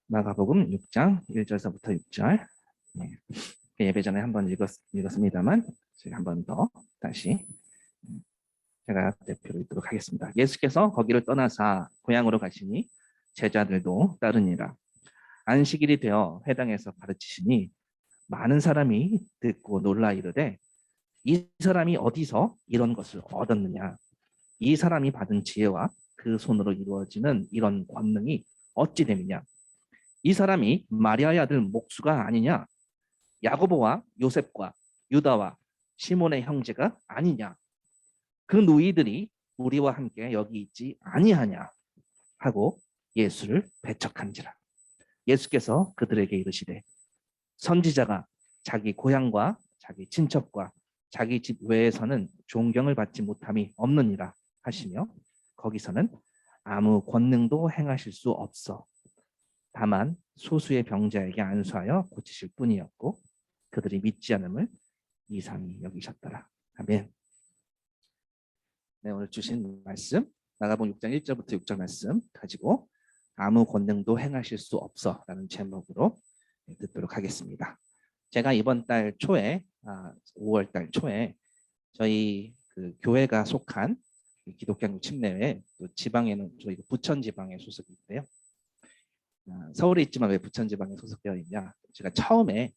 마가복음 6장 1절서부터 6절. 예배 전에 한번 읽었습니다만 제가 한번 더 다시 제가 대표로 읽도록 하겠습니다. 예수께서 거기를 떠나사 고향으로 가시니 제자들도 따르니라. 안식일이 되어 회당에서 가르치시니 많은 사람이 듣고 놀라 이르되 이 사람이 어디서 이런 것을 얻었느냐? 이 사람이 받은 지혜와 그 손으로 이루어지는 이런 권능이 어찌 됨이냐? 이 사람이 마리아의 아들 목수가 아니냐? 야고보와 요셉과 유다와 시몬의 형제가 아니냐? 그 누이들이 우리와 함께 여기 있지 아니하냐? 하고 예수를 배척한지라. 예수께서 그들에게 이르시되 선지자가 자기 고향과 자기 친척과 자기 집 외에서는 존경을 받지 못함이 없느니라 하시며 거기서는 아무 권능도 행하실 수 없어 다만 소수의 병자에게 안수하여 고치실 뿐이었고 그들이 믿지 않음을 이상히 여기셨더라. 아멘. 네, 오늘 주신 말씀 마가복음 6장 1절부터 6절 말씀 가지고 아무 권능도 행하실 수 없어 라는 제목으로 듣도록 하겠습니다. 제가 이번 달 초에 5월 달 초에 저희 그 교회가 속한 기독교 침례회 또 지방에는 저희 부천 지방에 소속이 있는데요. 서울에 있지만 왜 부천 지방에 소속되어 있냐? 제가 처음에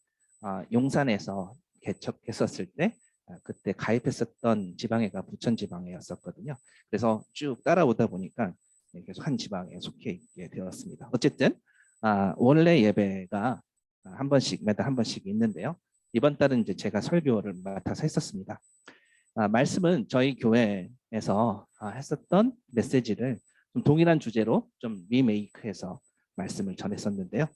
용산에서 개척했었을 때 그때 가입했었던 지방회가 부천 지방회였었거든요. 그래서 쭉 따라오다 보니까 계속 한 지방에 속해 있게 되었습니다. 어쨌든 원래 예배가 한 번씩 매달 한 번씩 있는데요. 이번 달은 이제 제가 설교를 맡아서 했었습니다. 말씀은 저희 교회에서 했었던 메시지를 좀 동일한 주제로 좀 리메이크해서 말씀을 전했었는데요.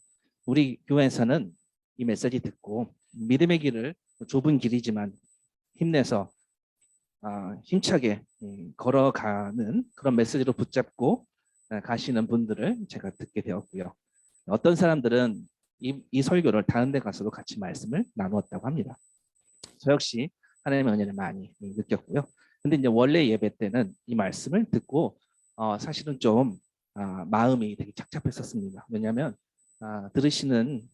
우리 교회에서는 이 메시지 듣고 믿음의 길을 좁은 길이지만 힘내서 힘차게 걸어가는 그런 메시지로 붙잡고 가시는 분들을 제가 듣게 되었고요. 어떤 사람들은 이 설교를 다른 데 가서도 같이 말씀을 나누었다고 합니다. 저 역시 하나님의 은혜를 많이 느꼈고요. 근데 이제 원래 예배 때는 이 말씀을 듣고 사실은 좀 마음이 되게 착잡했었습니다. 왜냐하면 들으시는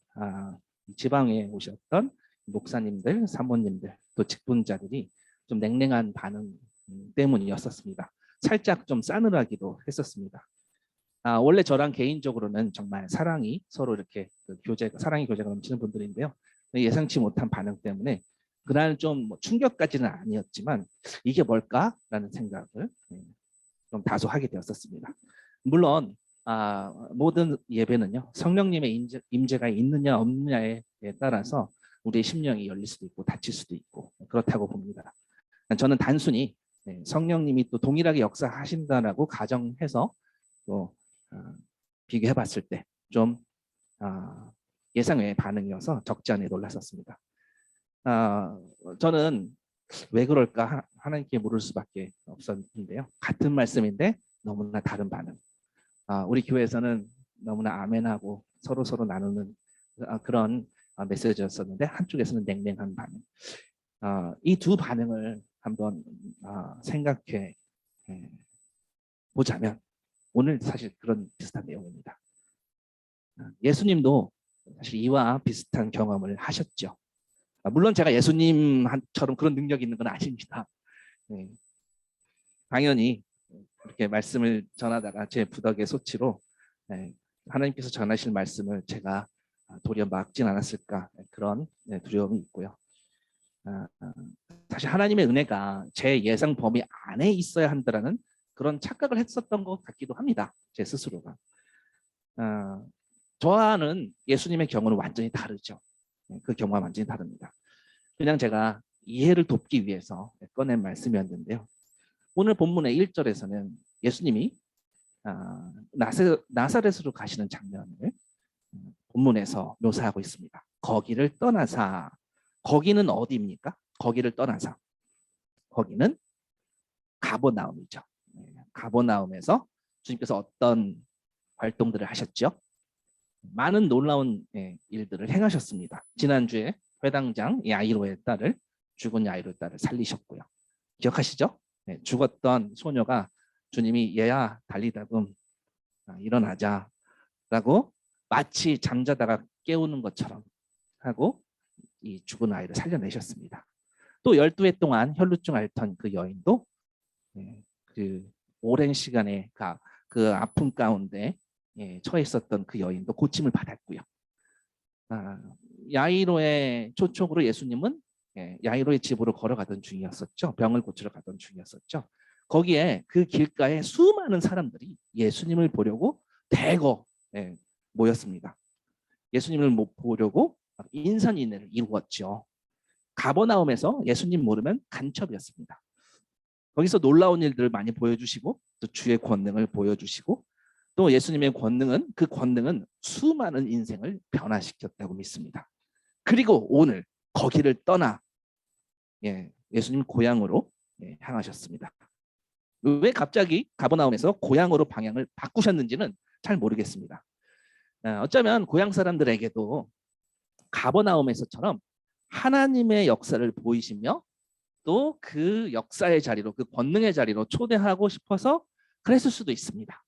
지방에 오셨던 목사님들, 사모님들, 또 직분자들이 좀 냉랭한 반응 때문이었었습니다. 살짝 좀 싸늘하기도 했었습니다. 원래 저랑 개인적으로는 정말 사랑이 서로 이렇게 사랑의 교제가 넘치는 분들인데요. 예상치 못한 반응 때문에 그날 좀 충격까지는 아니었지만 이게 뭘까라는 생각을 좀 다소 하게 되었었습니다. 물론 모든 예배는요 성령님의 임재가 있느냐 없느냐에 따라서 우리의 심령이 열릴 수도 있고 닫힐 수도 있고 그렇다고 봅니다. 저는 단순히 성령님이 또 동일하게 역사하신다라고 가정해서 또 비교해봤을 때 좀 예상 외의 반응이어서 적지 않게 놀랐었습니다. 저는 왜 그럴까 하나님께 물을 수밖에 없었는데요. 같은 말씀인데 너무나 다른 반응. 우리 교회에서는 너무나 아멘하고 서로 나누는 그런 메시지였었는데 한쪽에서는 냉랭한 반응. 이 두 반응을 한번 생각해 보자면 오늘 사실 그런 비슷한 내용입니다. 예수님도 사실 이와 비슷한 경험을 하셨죠. 물론 제가 예수님처럼 그런 능력이 있는 건 아닙니다. 당연히 이렇게 말씀을 전하다가 제 부덕의 소치로 하나님께서 전하실 말씀을 제가 도리어 막진 않았을까 그런 두려움이 있고요. 사실 하나님의 은혜가 제 예상 범위 안에 있어야 한다라는 그런 착각을 했었던 것 같기도 합니다. 제 스스로가. 저와는 예수님의 경우는 완전히 다르죠. 그 경우와 완전히 다릅니다. 그냥 제가 이해를 돕기 위해서 꺼낸 말씀이었는데요. 오늘 본문의 1절에서는 예수님이 나사렛으로 가시는 장면을 본문에서 묘사하고 있습니다. 거기를 떠나사, 거기는 어디입니까? 거기를 떠나사, 거기는 가버나움이죠. 가버나움에서 주님께서 어떤 활동들을 하셨죠? 많은 놀라운 일들을 행하셨습니다. 지난주에 회당장 야이로의 딸을 죽은 야이로의 딸을 살리셨고요. 기억하시죠? 죽었던 소녀가 주님이 얘야 달리다금 일어나자라고 마치 잠자다가 깨우는 것처럼 하고 이 죽은 아이를 살려내셨습니다. 또 12해 동안 혈루증 앓던 그 여인도 그 오랜 시간에 그 아픔 가운데 처해 있었던 그 여인도 고침을 받았고요. 야이로의 초청으로 예수님은 야이로의 집으로 걸어가던 중이었었죠. 병을 고치러 가던 중이었었죠. 거기에 그 길가에 수많은 사람들이 예수님을 보려고 대거 모였습니다. 예수님을 보려고 인산인해를 이루었죠. 가버나움에서 예수님 모르면 간첩이었습니다. 거기서 놀라운 일들을 많이 보여주시고 또 주의 권능을 보여주시고 또 예수님의 그 권능은 수많은 인생을 변화시켰다고 믿습니다. 그리고 오늘 거기를 떠나 예수님 고향으로 향하셨습니다. 왜 갑자기 가버나움에서 고향으로 방향을 바꾸셨는지는 잘 모르겠습니다. 어쩌면 고향 사람들에게도 가버나움에서처럼 하나님의 역사를 보이시며 또 그 역사의 자리로 그 권능의 자리로 초대하고 싶어서 그랬을 수도 있습니다.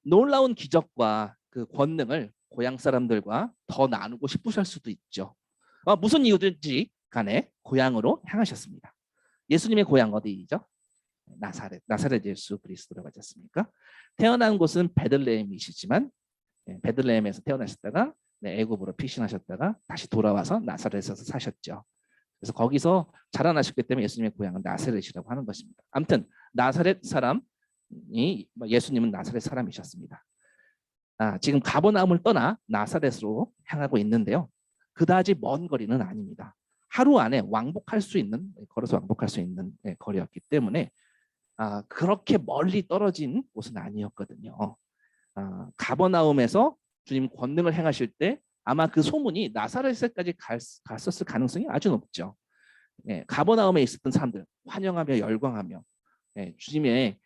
놀라운 기적과 그 권능을 고향 사람들과 더 나누고 싶으실 수도 있죠. 무슨 이유든지 간에 고향으로 향하셨습니다. 예수님의 고향 어디죠? 나사렛 예수 그리스도라고 하지 않습니까? 태어난 곳은 베들레헴이시지만 베들레헴에서 태어나셨다가 애굽으로 피신하셨다가 다시 돌아와서 나사렛에서 사셨죠. 그래서 거기서 자라나셨기 때문에 예수님의 고향은 나사렛이라고 하는 것입니다. 아무튼 나사렛 사람이 예수님은 나사렛 사람이셨습니다. 지금 가버나움을 떠나 나사렛으로 향하고 있는데요. 그다지 먼 거리는 아닙니다. 하루 안에 걸어서 왕복할 수 있는 거리였기 때문에 그렇게 멀리 떨어진 곳은 아니었거든요. 가버나움에서 주님 권능을 행하실 때 아마 그 소문이 나사렛에까지 갔었을 가능성이 아주 높죠. 가버나움에 있었던 사람들 환영하며 열광하며 주님의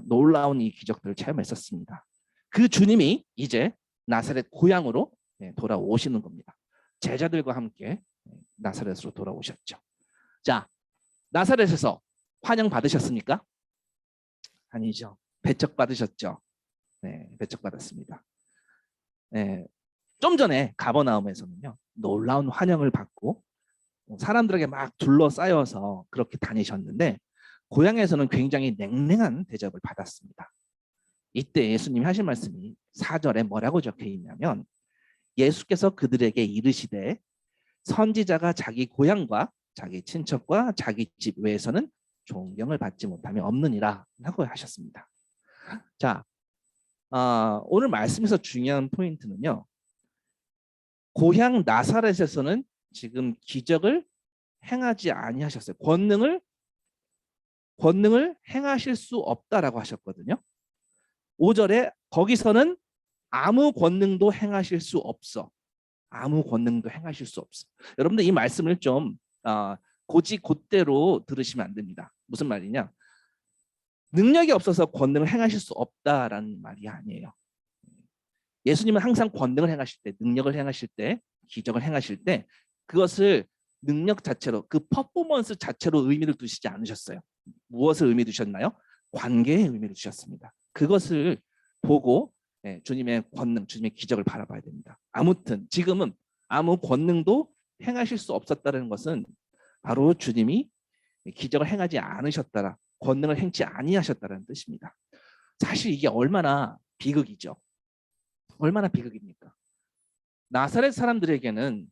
놀라운 이 기적들을 체험했었습니다. 그 주님이 이제 나사렛 고향으로 돌아오시는 겁니다. 제자들과 함께 나사렛으로 돌아오셨죠. 자, 나사렛에서 환영 받으셨습니까? 아니죠. 배척 받으셨죠. 배척 받았습니다. 좀 전에 가버나움에서는요, 놀라운 환영을 받고 사람들에게 막 둘러싸여서 그렇게 다니셨는데 고향에서는 굉장히 냉랭한 대접을 받았습니다. 이때 예수님이 하신 말씀이 4절에 뭐라고 적혀 있냐면 예수께서 그들에게 이르시되 선지자가 자기 고향과 자기 친척과 자기 집 외에서는 존경을 받지 못하며 없느니라 라고 하셨습니다. 자, 오늘 말씀에서 중요한 포인트는요. 고향 나사렛에서는 지금 기적을 행하지 아니하셨어요. 권능을 행하실 수 없다라고 하셨거든요. 5절에 거기서는 아무 권능도 행하실 수 없어. 아무 권능도 행하실 수 없어. 여러분들 이 말씀을 좀 곧대로 들으시면 안 됩니다. 무슨 말이냐? 능력이 없어서 권능을 행하실 수 없다라는 말이 아니에요. 예수님은 항상 권능을 행하실 때, 능력을 행하실 때, 기적을 행하실 때 그것을 능력 자체로, 그 퍼포먼스 자체로 의미를 두시지 않으셨어요. 무엇을 의미 두셨나요? 관계의 의미를 두셨습니다. 그것을 보고 주님의 권능, 주님의 기적을 바라봐야 됩니다. 아무튼 지금은 아무 권능도 행하실 수 없었다는 것은 바로 주님이 기적을 행하지 않으셨다라, 권능을 행치 아니하셨다는 뜻입니다. 사실 이게 얼마나 비극이죠. 얼마나 비극입니까? 나사렛 사람들에게는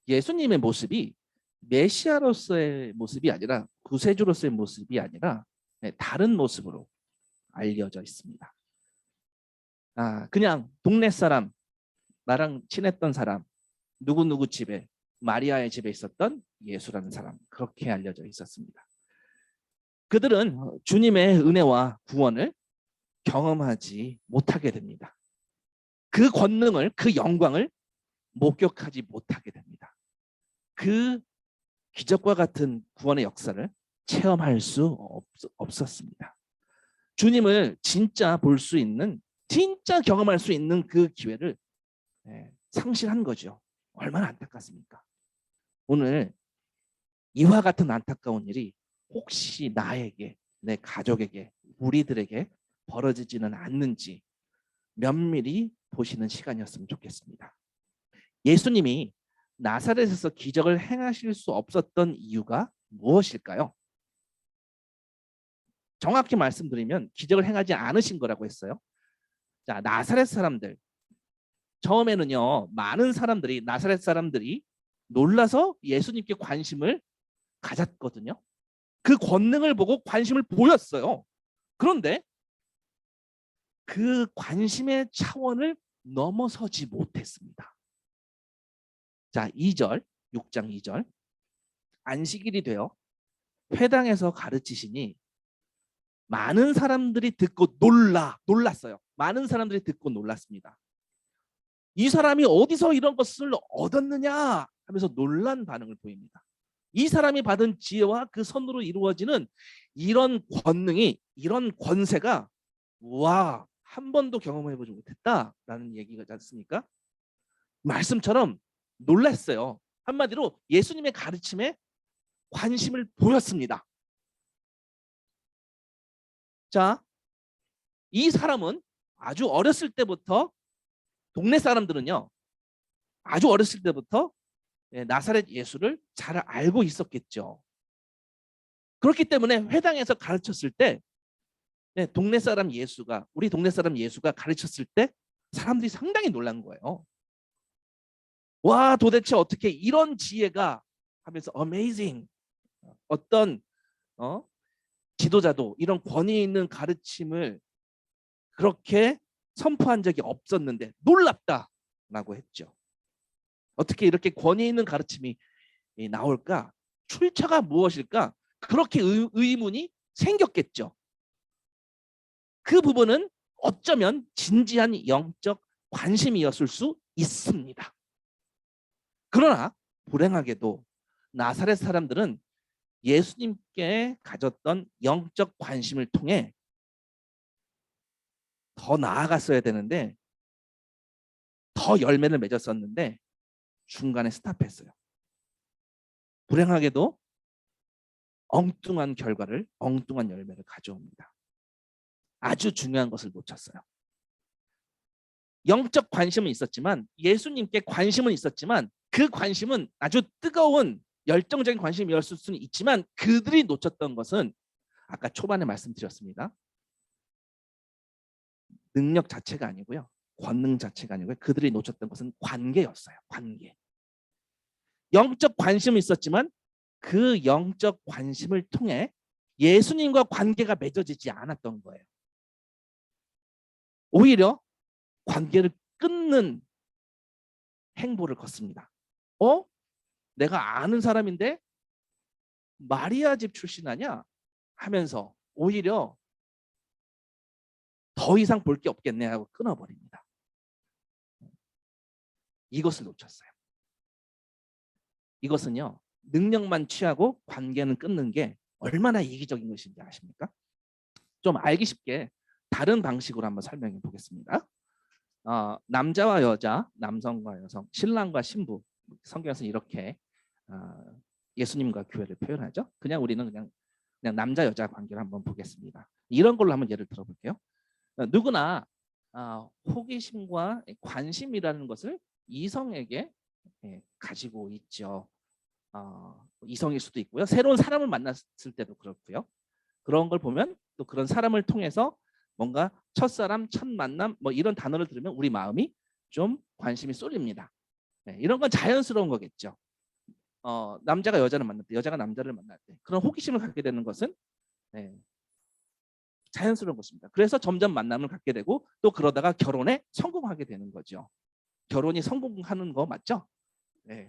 예수님의 모습이 메시아로서의 모습이 아니라, 구세주로서의 모습이 아니라 다른 모습으로 알려져 있습니다. 그냥 동네 사람, 나랑 친했던 사람, 누구누구 집에, 마리아의 집에 있었던 예수라는 사람, 그렇게 알려져 있었습니다. 그들은 주님의 은혜와 구원을 경험하지 못하게 됩니다. 그 권능을, 그 영광을 목격하지 못하게 됩니다. 그 기적과 같은 구원의 역사를 체험할 수 없었습니다. 주님을 진짜 볼 수 있는, 진짜 경험할 수 있는 그 기회를 상실한 거죠. 얼마나 안타깝습니까? 오늘 이와 같은 안타까운 일이 혹시 나에게, 내 가족에게, 우리들에게 벌어지지는 않는지 면밀히 보시는 시간이었으면 좋겠습니다. 예수님이 나사렛에서 기적을 행하실 수 없었던 이유가 무엇일까요? 정확히 말씀드리면 기적을 행하지 않으신 거라고 했어요. 자, 나사렛 사람들 처음에는요, 많은 사람들이 나사렛 사람들이 놀라서 예수님께 관심을 가졌거든요. 그 권능을 보고 관심을 보였어요. 그런데 그 관심의 차원을 넘어서지 못했습니다. 자, 2절, 6장 2절. 안식일이 되어 회당에서 가르치시니 많은 사람들이 듣고 놀랐어요. 많은 사람들이 듣고 놀랐습니다. 이 사람이 어디서 이런 것을 얻었느냐 하면서 놀란 반응을 보입니다. 이 사람이 받은 지혜와 그 선으로 이루어지는 이런 권능이, 이런 권세가 와, 한 번도 경험해보지 못했다라는 얘기가 않습니까? 말씀처럼 놀랐어요. 한마디로 예수님의 가르침에 관심을 보였습니다. 자, 이 사람은 아주 어렸을 때부터 동네 사람들은요, 아주 어렸을 때부터 나사렛 예수를 잘 알고 있었겠죠. 그렇기 때문에 회당에서 가르쳤을 때 동네 사람 예수가, 우리 동네 사람 예수가 가르쳤을 때 사람들이 상당히 놀란 거예요. 와, 도대체 어떻게 이런 지혜가 하면서 amazing. 어떤 지도자도 이런 권위 있는 가르침을 그렇게 선포한 적이 없었는데 놀랍다라고 했죠. 어떻게 이렇게 권위 있는 가르침이 나올까? 출처가 무엇일까? 그렇게 의문이 생겼겠죠. 그 부분은 어쩌면 진지한 영적 관심이었을 수 있습니다. 그러나 불행하게도 나사렛 사람들은 예수님께 가졌던 영적 관심을 통해 더 나아갔어야 되는데, 더 열매를 맺었었는데 중간에 스탑했어요. 불행하게도 엉뚱한 결과를, 엉뚱한 열매를 가져옵니다. 아주 중요한 것을 놓쳤어요. 영적 관심은 있었지만, 예수님께 관심은 있었지만, 그 관심은 아주 뜨거운 열정적인 관심이었을 수는 있지만, 그들이 놓쳤던 것은 아까 초반에 말씀드렸습니다. 능력 자체가 아니고요, 권능 자체가 아니고요, 그들이 놓쳤던 것은 관계였어요. 관계. 영적 관심은 있었지만 그 영적 관심을 통해 예수님과 관계가 맺어지지 않았던 거예요. 오히려 관계를 끊는 행보를 걷습니다. 내가 아는 사람인데 마리아 집 출신 아니야? 하면서 오히려 더 이상 볼 게 없겠네 하고 끊어버립니다. 이것을 놓쳤어요. 이것은요, 능력만 취하고 관계는 끊는 게 얼마나 이기적인 것인지 아십니까? 좀 알기 쉽게 다른 방식으로 한번 설명해 보겠습니다. 남자와 여자, 남성과 여성, 신랑과 신부, 성경에서 이렇게 예수님과 교회를 표현하죠. 그냥 우리는 그냥 남자 여자 관계를 한번 보겠습니다. 이런 걸로 한번 예를 들어볼게요. 누구나 호기심과 관심이라는 것을 이성에게 가지고 있죠. 이성일 수도 있고요, 새로운 사람을 만났을 때도 그렇고요. 그런 걸 보면 또 그런 사람을 통해서 뭔가 첫사람, 첫 만남 뭐 이런 단어를 들으면 우리 마음이 좀 관심이 쏠립니다. 이런 건 자연스러운 거겠죠. 남자가 여자를 만날 때, 여자가 남자를 만날 때 그런 호기심을 갖게 되는 것은 자연스러운 것입니다. 그래서 점점 만남을 갖게 되고 또 그러다가 결혼에 성공하게 되는 거죠. 결혼이 성공하는 거 맞죠? 네,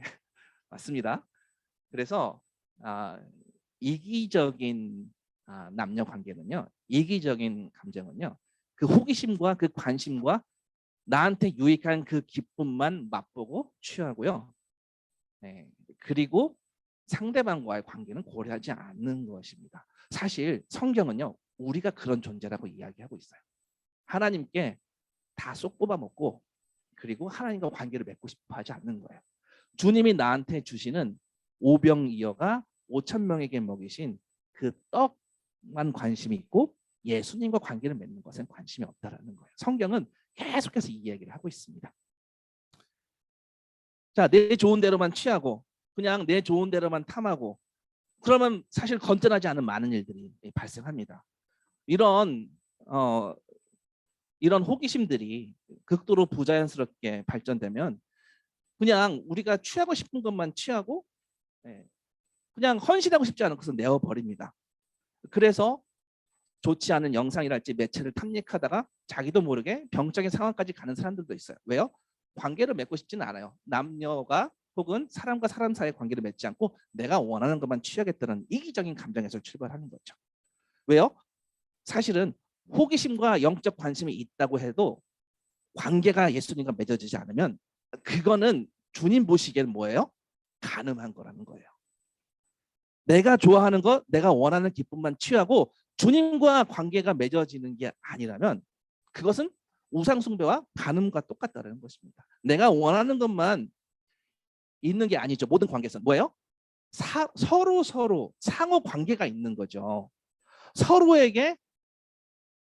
맞습니다. 그래서 이기적인 남녀 관계는요, 이기적인 감정은요, 그 호기심과 그 관심과 나한테 유익한 그 기쁨만 맛보고 취하고요. 그리고 상대방과의 관계는 고려하지 않는 것입니다. 사실 성경은요, 우리가 그런 존재라고 이야기하고 있어요. 하나님께 다 쏙 뽑아먹고 그리고 하나님과 관계를 맺고 싶어 하지 않는 거예요. 주님이 나한테 주시는 오병이어가 5천 명에게 먹이신 그 떡만 관심이 있고 예수님과 관계를 맺는 것엔 관심이 없다라는 거예요. 성경은 계속해서 이 이야기를 하고 있습니다. 자, 내 좋은 대로만 취하고 그냥 내 좋은 대로만 탐하고 그러면 사실 건전하지 않은 많은 일들이 발생합니다. 이런 이런 호기심들이 극도로 부자연스럽게 발전되면 그냥 우리가 취하고 싶은 것만 취하고 그냥 헌신하고 싶지 않은 것은 내어버립니다. 그래서 좋지 않은 영상이랄지 매체를 탐닉하다가 자기도 모르게 병적인 상황까지 가는 사람들도 있어요. 왜요? 관계를 맺고 싶지는 않아요. 남녀가 혹은 사람과 사람 사이의 관계를 맺지 않고 내가 원하는 것만 취하겠다는 이기적인 감정에서 출발하는 거죠. 왜요? 사실은 호기심과 영적 관심이 있다고 해도 관계가 예수님과 맺어지지 않으면 그거는 주님 보시기에는 뭐예요? 가늠한 거라는 거예요. 내가 좋아하는 것, 내가 원하는 기쁨만 취하고 주님과 관계가 맺어지는 게 아니라면 그것은 우상숭배와 간음과 똑같다는 것입니다. 내가 원하는 것만 있는 게 아니죠. 모든 관계에서는 뭐예요? 서로 상호 관계가 있는 거죠. 서로에게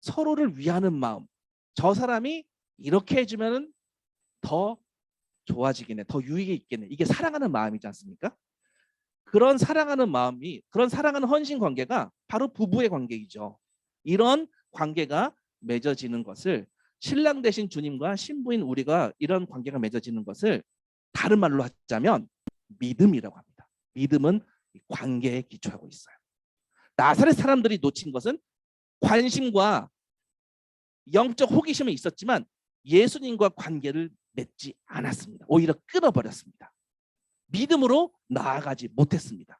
서로를 위하는 마음. 저 사람이 이렇게 해주면 더 좋아지겠네, 더 유익이 있겠네. 이게 사랑하는 마음이지 않습니까? 그런 사랑하는 마음이, 그런 사랑하는 헌신 관계가 바로 부부의 관계이죠. 이런 관계가 맺어지는 것을, 신랑 되신 주님과 신부인 우리가 이런 관계가 맺어지는 것을 다른 말로 하자면 믿음이라고 합니다. 믿음은 관계에 기초하고 있어요. 나사렛 사람들이 놓친 것은 관심과 영적 호기심은 있었지만 예수님과 관계를 맺지 않았습니다. 오히려 끊어버렸습니다. 믿음으로 나아가지 못했습니다.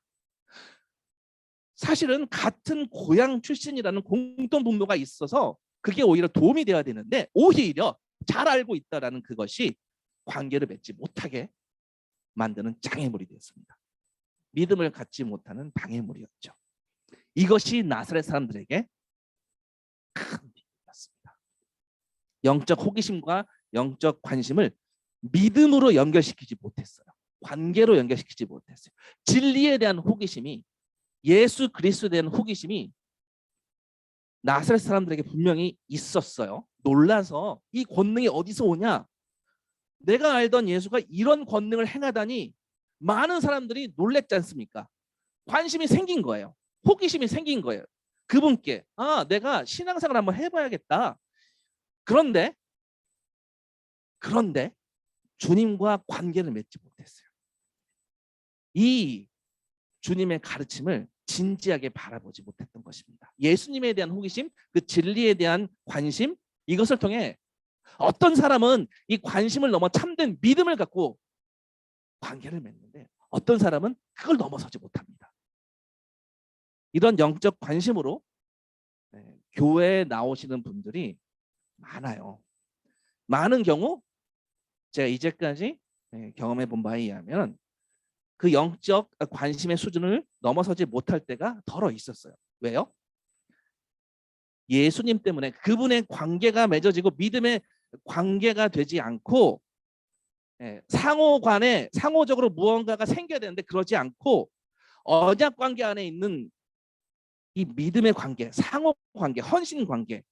사실은 같은 고향 출신이라는 공통 분모가 있어서 그게 오히려 도움이 되어야 되는데 오히려 잘 알고 있다라는 그것이 관계를 맺지 못하게 만드는 장애물이 되었습니다. 믿음을 갖지 못하는 방해물이었죠. 이것이 나사렛 사람들에게 큰 비극이었습니다. 영적 호기심과 영적 관심을 믿음으로 연결시키지 못했어요. 관계로 연결시키지 못했어요. 진리에 대한 호기심이, 예수 그리스도에 대한 호기심이 나사렛 사람들에게 분명히 있었어요. 놀라서 이 권능이 어디서 오냐? 내가 알던 예수가 이런 권능을 행하다니 많은 사람들이 놀랬지 않습니까? 관심이 생긴 거예요. 호기심이 생긴 거예요. 그분께 내가 신앙생활 한번 해봐야겠다. 그런데 주님과 관계를 맺지 못했어요. 이 주님의 가르침을 진지하게 바라보지 못했던 것입니다. 예수님에 대한 호기심, 그 진리에 대한 관심, 이것을 통해 어떤 사람은 이 관심을 넘어 참된 믿음을 갖고 관계를 맺는데 어떤 사람은 그걸 넘어서지 못합니다. 이런 영적 관심으로 교회에 나오시는 분들이 많아요. 많은 경우 제가 이제까지 경험해 본 바에 의하면 그 영적 관심의 수준을 넘어서지 못할 때가 덜어 있었어요. 왜요? 예수님 때문에 그분의 관계가 맺어지고 믿음의 관계가 되지 않고 상호간에 상호적으로 무언가가 생겨야 되는데 그러지 않고 언약 관계 안에 있는 이 믿음의 관계, 상호 관계, 헌신 관계,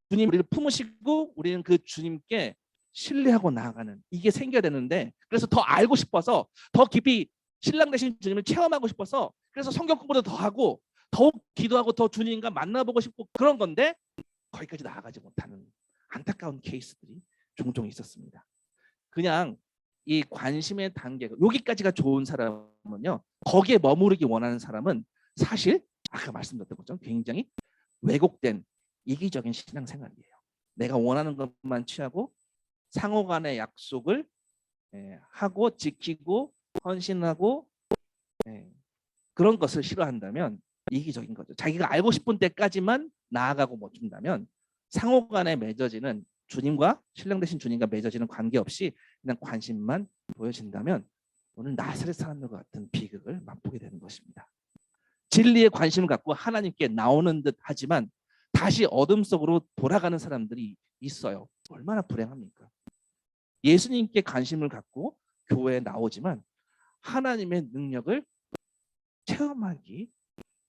주님 우리를 품으시고 우리는 그 주님께 신뢰하고 나아가는 이게 생겨야 되는데 그래서 더 알고 싶어서 더 깊이 신랑 되신 주님을 체험하고 싶어서 그래서 성경 공부도 더 하고 더욱 기도하고 더 주님과 만나보고 싶고 그런 건데 거기까지 나아가지 못하는 안타까운 케이스들이 종종 있었습니다. 그냥 이 관심의 단계가 여기까지가 좋은 사람은요, 거기에 머무르기 원하는 사람은 사실 아까 말씀드렸던 것처럼 굉장히 왜곡된 이기적인 신앙생활이에요. 내가 원하는 것만 취하고 상호 간의 약속을 하고 지키고 헌신하고 그런 것을 싫어한다면 이기적인 거죠. 자기가 알고 싶은 때까지만 나아가고 못 준다면 상호 간에 맺어지는 주님과 신랑 되신 주님과 맺어지는 관계없이 그냥 관심만 보여진다면 오늘 나사렛 사람들과 같은 비극을 맛보게 되는 것입니다. 진리에 관심을 갖고 하나님께 나오는 듯 하지만 다시 어둠 속으로 돌아가는 사람들이 있어요. 얼마나 불행합니까? 예수님께 관심을 갖고 교회에 나오지만 하나님의 능력을 체험하기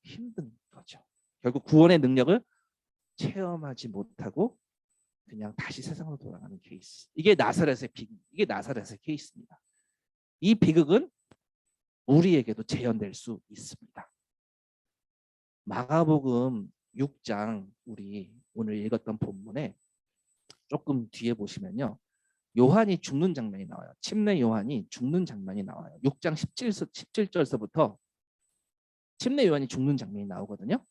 힘든 거죠. 결국 구원의 능력을 체험하지 못하고 그냥 다시 세상으로 돌아가는 케이스. 이게 나사렛의 비극. 이게 나사렛의 케이스입니다. 이 비극은 우리에게도 재현될 수 있습니다. 마가복음 6장 우리 오늘 읽었던 본문에 조금 뒤에 보시면요. 요한이 죽는 장면이 나와요. 침례 요한이 죽는 장면이 나와요. 6장 17절서부터 침례 요한이 죽는 장면이 나오거든요.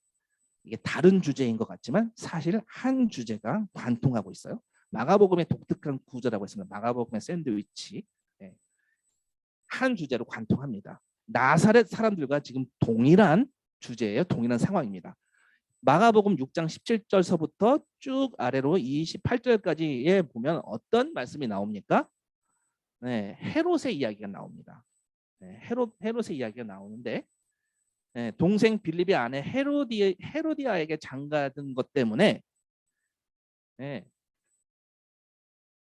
이게 다른 주제인 것 같지만 사실 한 주제가 관통하고 있어요. 마가복음의 독특한 구조라고 했습니다. 마가복음의 샌드위치. 네. 한 주제로 관통합니다. 나사렛 사람들과 지금 동일한 주제예요. 동일한 상황입니다. 마가복음 6장 17절서부터 쭉 아래로 28절까지에 보면 어떤 말씀이 나옵니까? 네, 헤롯의 이야기가 나옵니다. 네, 헤롯의 이야기가 나오는데 네, 동생 빌립의 아내 헤로디아에게 장가든 것 때문에 네,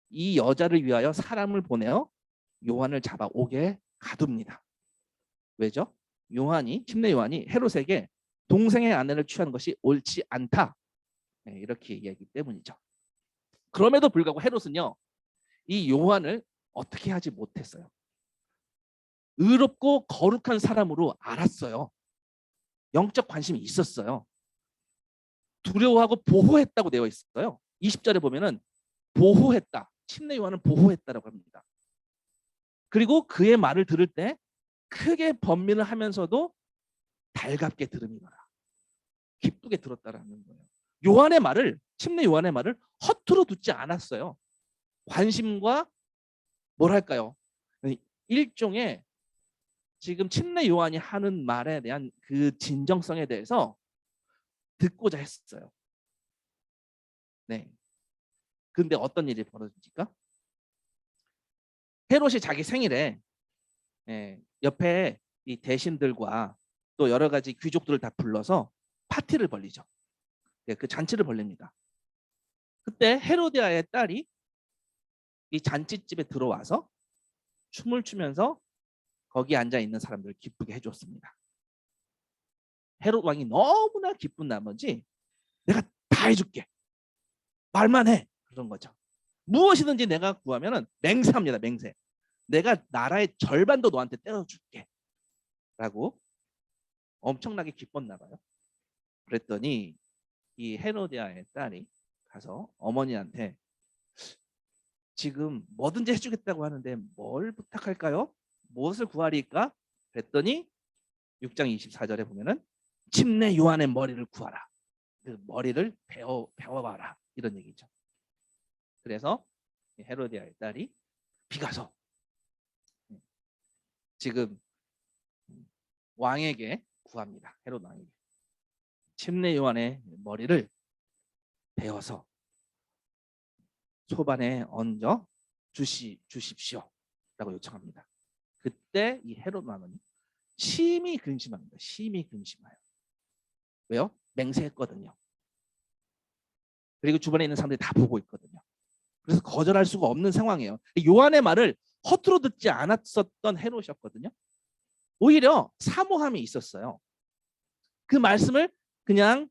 이 여자를 위하여 사람을 보내어 요한을 잡아 오게 가둡니다. 왜죠? 침례 요한이 헤롯에게 동생의 아내를 취하는 것이 옳지 않다. 네, 이렇게 얘기하기 때문이죠. 그럼에도 불구하고 헤롯은요. 이 요한을 어떻게 하지 못했어요. 의롭고 거룩한 사람으로 알았어요. 영적 관심이 있었어요. 두려워하고 보호했다고 되어 있어요. 20절에 보면은 보호했다. 침례 요한을 보호했다라고 합니다. 그리고 그의 말을 들을 때 크게 번민을 하면서도 달갑게 들음이더라. 기쁘게 들었다라는 거예요. 침례 요한의 말을 허투루 듣지 않았어요. 관심과 뭐랄까요? 일종의 지금 침례 요한이 하는 말에 대한 그 진정성에 대해서 듣고자 했어요. 네. 근데 어떤 일이 벌어집니까? 헤롯이 자기 생일에 옆에 이 대신들과 또 여러 가지 귀족들을 다 불러서 파티를 벌리죠. 네, 그 잔치를 벌립니다. 그때 헤로디아의 딸이 이 잔치집에 들어와서 춤을 추면서 거기 앉아 있는 사람들을 기쁘게 해줬습니다. 헤롯 왕이 너무나 기쁜 나머지 내가 다 해줄게. 말만 해. 그런 거죠. 무엇이든지 내가 구하면은 맹세합니다. 맹세. 내가 나라의 절반도 너한테 떼어줄게. 라고 엄청나게 기뻤나 봐요. 그랬더니 이 헤로디아의 딸이 가서 어머니한테 지금 뭐든지 해주겠다고 하는데 뭘 부탁할까요? 무엇을 구하리까? 그랬더니 6장 24절에 보면은 침례 요한의 머리를 구하라. 그 머리를 배워봐라. 이런 얘기죠. 그래서 헤로디아의 딸이 비가서 지금 왕에게 구합니다. 헤롯 왕에게. 침례 요한의 머리를 베어서 소반에 얹어 주십시오. 라고 요청합니다. 그때 이 헤롯 왕은 심히 근심합니다. 심히 근심해요. 왜요? 맹세했거든요. 그리고 주변에 있는 사람들이 다 보고 있거든요. 그래서 거절할 수가 없는 상황이에요. 요한의 말을 허투루 듣지 않았었던 헤롯이었거든요. 오히려 사모함이 있었어요. 그 말씀을 그냥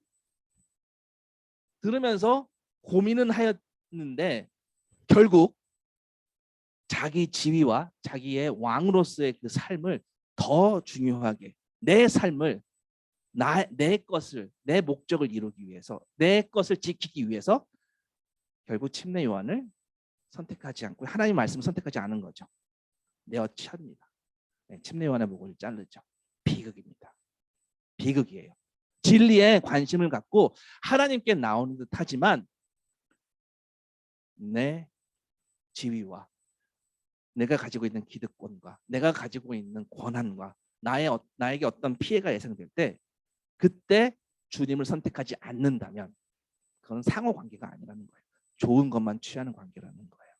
들으면서 고민은 하였는데 결국 자기 지위와 자기의 왕으로서의 그 삶을 더 중요하게 내 삶을 내 것을 내 목적을 이루기 위해서 내 것을 지키기 위해서 결국 침례 요한을 선택하지 않고 하나님 말씀을 선택하지 않은 거죠. 내어치합니다. 침례 요한의 목을 자르죠. 비극입니다. 비극이에요. 진리에 관심을 갖고 하나님께 나오는 듯 하지만 내 지위와 내가 가지고 있는 기득권과 내가 가지고 있는 권한과 나에게 어떤 피해가 예상될 때 그때 주님을 선택하지 않는다면 그건 상호 관계가 아니라는 거예요. 좋은 것만 취하는 관계라는 거예요.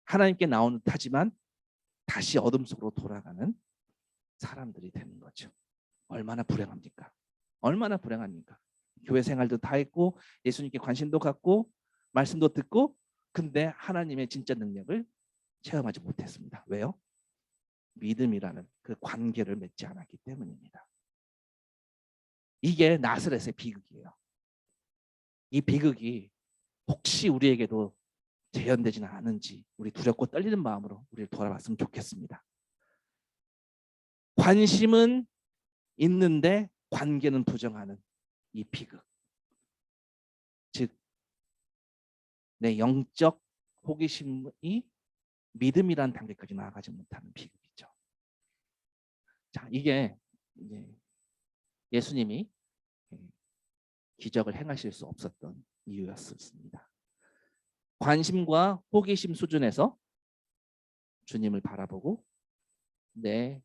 하나님께 나오는 듯 하지만 다시 어둠 속으로 돌아가는 사람들이 되는 거죠. 얼마나 불행합니까? 얼마나 불행합니까? 교회 생활도 다 했고 예수님께 관심도 갖고 말씀도 듣고 근데 하나님의 진짜 능력을 체험하지 못했습니다. 왜요? 믿음이라는 그 관계를 맺지 않았기 때문입니다. 이게 나사렛의 비극이에요. 이 비극이 혹시 우리에게도 재현되지는 않은지 우리 두렵고 떨리는 마음으로 우리를 돌아봤으면 좋겠습니다. 관심은 있는데 관계는 부정하는 이 비극. 즉, 내 영적 호기심이 믿음이란 단계까지 나아가지 못하는 비극이죠. 자, 이게 이제 예수님이 기적을 행하실 수 없었던 이유였습니다. 관심과 호기심 수준에서 주님을 바라보고 내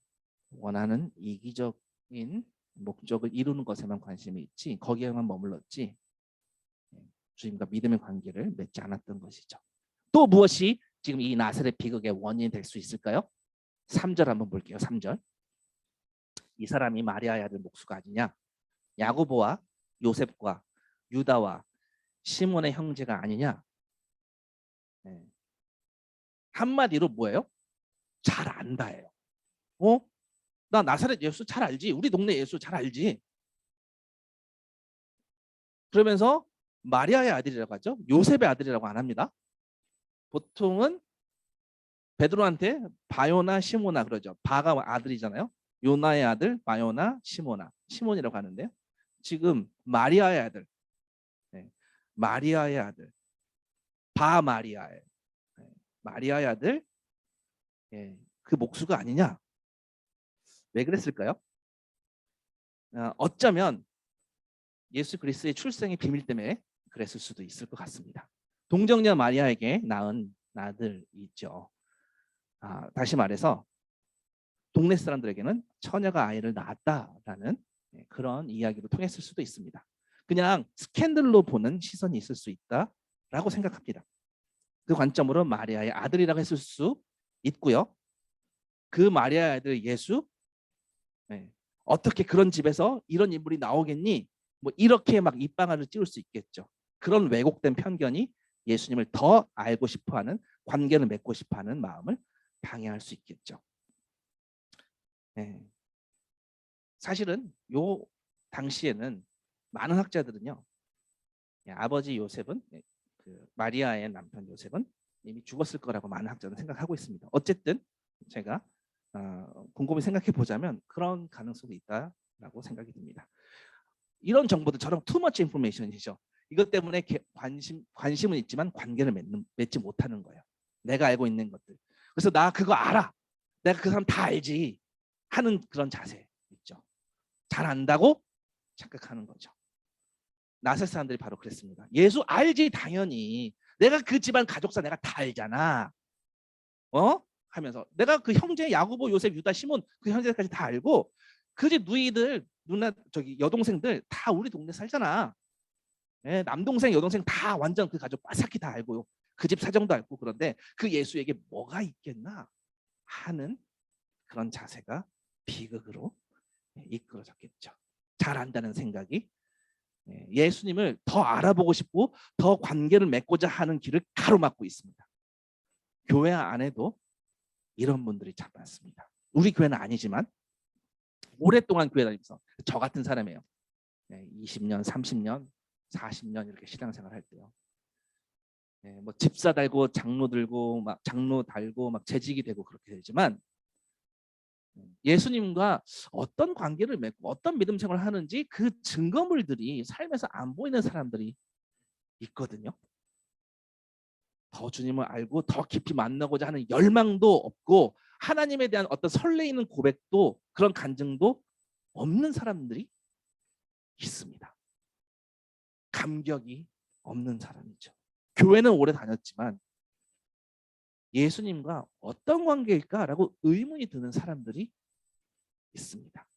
원하는 이기적인 목적을 이루는 것에만 관심이 있지 거기에만 머물렀지 주님과 믿음의 관계를 맺지 않았던 것이죠. 또 무엇이 지금 이 나사렛 비극의 원인이 될 수 있을까요? 3절 한번 볼게요. 3절. 이 사람이 마리아의 아들 목수가 아니냐? 야고보와 요셉과 유다와 시몬의 형제가 아니냐? 네. 한마디로 뭐예요? 잘 안다예요. 나 나사렛 예수 잘 알지? 우리 동네 예수 잘 알지? 그러면서 마리아의 아들이라고 하죠. 요셉의 아들이라고 안 합니다. 보통은 베드로한테 바요나 시모나 그러죠. 바가 아들이잖아요. 요나의 아들 바요나 시모나 시몬이라고 하는데요. 지금 마리아의 아들, 네. 마리아의 아들, 바마리아의 네. 마리아의 아들, 네. 그 목수가 아니냐? 왜 그랬을까요? 어쩌면 예수 그리스도의 출생의 비밀 때문에 그랬을 수도 있을 것 같습니다. 동정녀 마리아에게 낳은 아들이 있죠. 다시 말해서 동네 사람들에게는 처녀가 아이를 낳았다라는 그런 이야기로 통했을 수도 있습니다. 그냥 스캔들로 보는 시선이 있을 수 있다라고 생각합니다. 그 관점으로 마리아의 아들이라고 했을 수 있고요. 그 마리아의 아들 예수, 어떻게 그런 집에서 이런 인물이 나오겠니? 뭐 이렇게 막 입방아를 찌울 수 있겠죠. 그런 왜곡된 편견이 예수님을 더 알고 싶어하는 관계를 맺고 싶어하는 마음을 방해할 수 있겠죠. 사실은 요 당시에는 많은 학자들은요, 아버지 요셉은 그 마리아의 남편 요셉은 이미 죽었을 거라고 많은 학자들은 생각하고 있습니다. 어쨌든 제가 곰곰이 생각해 보자면 그런 가능성이 있다라고 생각이 듭니다. 이런 정보들 저런 too much information이죠. 이것 때문에 관심은 있지만 관계를 맺지 못하는 거예요. 내가 알고 있는 것들. 그래서 나 그거 알아. 내가 그 사람 다 알지. 하는 그런 자세 있죠. 잘 안다고 착각하는 거죠. 나설 사람들이 바로 그랬습니다. 예수 알지 당연히. 내가 그 집안 가족사 내가 다 알잖아. 하면서 내가 그 형제 야고보 요셉 유다 시몬 그 형제까지 다 알고 그 집 누이들 누나 저기 여동생들 다 우리 동네 살잖아. 남동생 여동생 다 완전 그 가족 빠삭히 다 알고요. 그 집 사정도 알고. 그런데 그 예수에게 뭐가 있겠나 하는 그런 자세가 비극으로 이끌어졌겠죠. 잘 안다는 생각이 예수님을 더 알아보고 싶고 더 관계를 맺고자 하는 길을 가로막고 있습니다. 교회 안에도 이런 분들이 참 많습니다. 우리 교회는 아니지만 오랫동안 교회 다니면서 저 같은 사람이에요. 20년, 30년, 40년 이렇게 신앙생활 할 때요. 뭐 집사 달고 장로 들고 막 장로 달고 막 재직이 되고 그렇게 되지만 예수님과 어떤 관계를 맺고 어떤 믿음 생활을 하는지 그 증거물들이 삶에서 안 보이는 사람들이 있거든요. 더 주님을 알고 더 깊이 만나고자 하는 열망도 없고 하나님에 대한 어떤 설레이는 고백도 그런 간증도 없는 사람들이 있습니다. 감격이 없는 사람이죠. 교회는 오래 다녔지만 예수님과 어떤 관계일까라고 의문이 드는 사람들이 있습니다.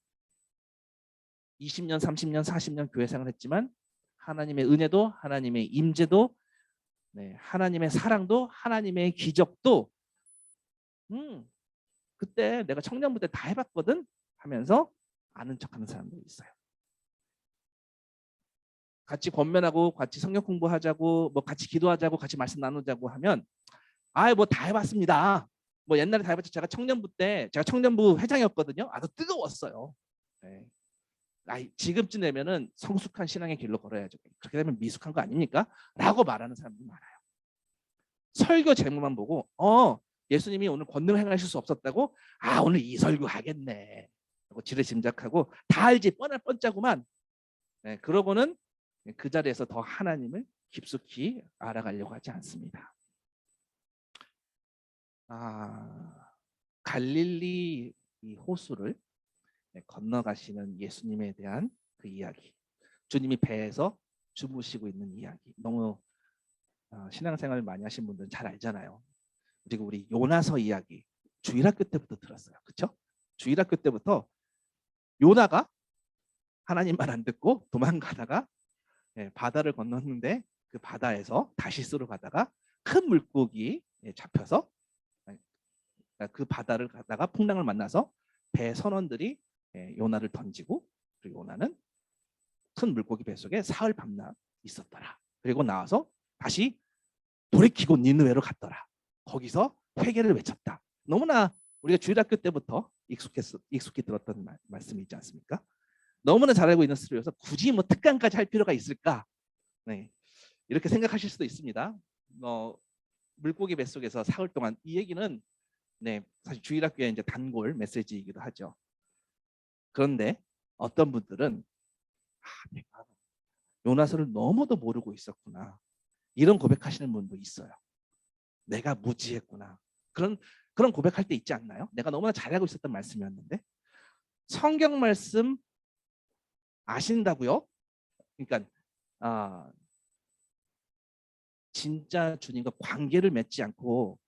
20년, 30년, 40년 교회 생활했지만 하나님의 은혜도 하나님의 임재도 하나님의 사랑도 하나님의 기적도 그때 내가 청년부 때 다 해봤거든 하면서 아는 척하는 사람들이 있어요. 같이 권면하고 같이 성경 공부하자고 뭐 같이 기도하자고 같이 말씀 나누자고 하면 뭐 다 해봤습니다. 뭐 옛날에 다 해봤죠. 제가 청년부 때 제가 청년부 회장이었거든요. 아주 뜨거웠어요. 지금쯤 되면은 성숙한 신앙의 길로 걸어야죠. 그렇게 되면 미숙한 거 아닙니까? 라고 말하는 사람들이 많아요. 설교 제목만 보고 예수님이 오늘 권능을 행하실 수 없었다고? 오늘 이 설교 하겠네. 하고 지레짐작하고 다 알지 뻔할 뻔짜구만. 네, 그러고는 그 자리에서 더 하나님을 깊숙이 알아가려고 하지 않습니다. 갈릴리 이 호수를 건너가시는 예수님에 대한 그 이야기, 주님이 배에서 주무시고 있는 이야기, 너무 신앙생활 많이 하신 분들은 잘 알잖아요. 그리고 우리 요나서 이야기 주일학교 때부터 들었어요. 그렇죠? 주일학교 때부터 요나가 하나님 말 안 듣고 도망가다가 바다를 건넜는데 그 바다에서 다시스로 가다가 큰 물고기 잡혀서 그 바다를 가다가 풍랑을 만나서 배 선원들이 요나를 던지고 그리고 요나는 큰 물고기 뱃속에 사흘 밤낮 있었더라. 그리고 나와서 다시 돌이키고 니느웨로 갔더라. 거기서 회개를 외쳤다. 너무나 우리가 주일학교 때부터 익숙히 들었던 말씀이 있지 않습니까? 너무나 잘 알고 있는 스토리여서 굳이 뭐 특강까지 할 필요가 있을까? 네, 이렇게 생각하실 수도 있습니다. 물고기 뱃속에서 사흘 동안 이 얘기는 사실 주일학교의 이제 단골 메시지이기도 하죠. 그런데 어떤 분들은 내가 요나서를 너무도 모르고 있었구나. 이런 고백하시는 분도 있어요. 내가 무지했구나. 그런 고백할 때 있지 않나요? 내가 너무나 잘 알고 있었던 말씀이었는데 성경 말씀 아신다고요? 그러니까 진짜 주님과 관계를 맺지 않고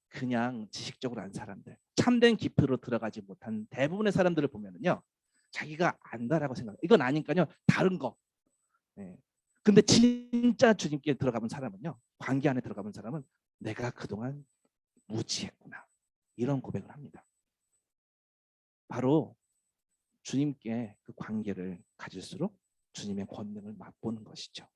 그냥 지식적으로 안 사람들, 참된 깊이로 들어가지 못한 대부분의 사람들을 보면은요, 자기가 안다라고 생각. 이건 아니까요, 다른 거. 근데 진짜 주님께 들어가본 사람은요, 관계 안에 들어가본 사람은 내가 그동안 무지했구나. 이런 고백을 합니다. 바로 주님께 그 관계를 가질수록 주님의 권능을 맛보는 것이죠.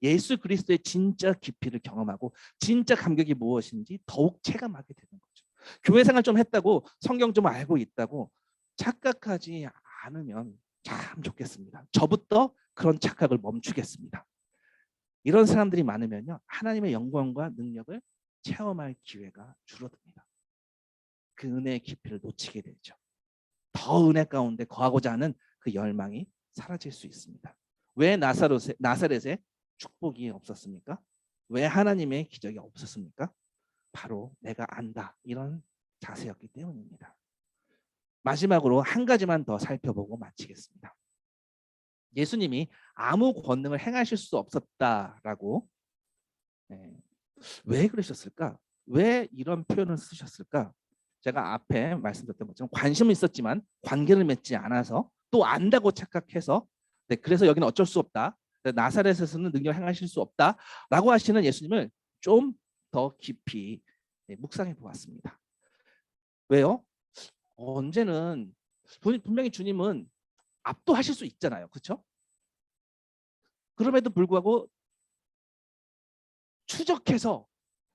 예수 그리스도의 진짜 깊이를 경험하고 진짜 감격이 무엇인지 더욱 체감하게 되는 거죠. 교회 생활 좀 했다고 성경 좀 알고 있다고 착각하지 않으면 참 좋겠습니다. 저부터 그런 착각을 멈추겠습니다. 이런 사람들이 많으면요, 하나님의 영광과 능력을 체험할 기회가 줄어듭니다. 그 은혜의 깊이를 놓치게 되죠. 더 은혜 가운데 거하고자 하는 그 열망이 사라질 수 있습니다. 왜 나사렛에 축복이 없었습니까? 왜 하나님의 기적이 없었습니까? 바로 내가 안다, 이런 자세였기 때문입니다. 마지막으로 한 가지만 더 살펴보고 마치겠습니다. 예수님이 아무 권능을 행하실 수 없었다라고 왜 그러셨을까? 왜 이런 표현을 쓰셨을까? 제가 앞에 말씀드렸던 것처럼 관심은 있었지만 관계를 맺지 않아서 또 안다고 착각해서 그래서 여기는 어쩔 수 없다. 나사렛에서는 능력 행하실 수 없다라고 하시는 예수님을 좀 더 깊이 묵상해 보았습니다. 왜요? 언제는 분명히 주님은 압도하실 수 있잖아요. 그렇죠? 그럼에도 불구하고 추적해서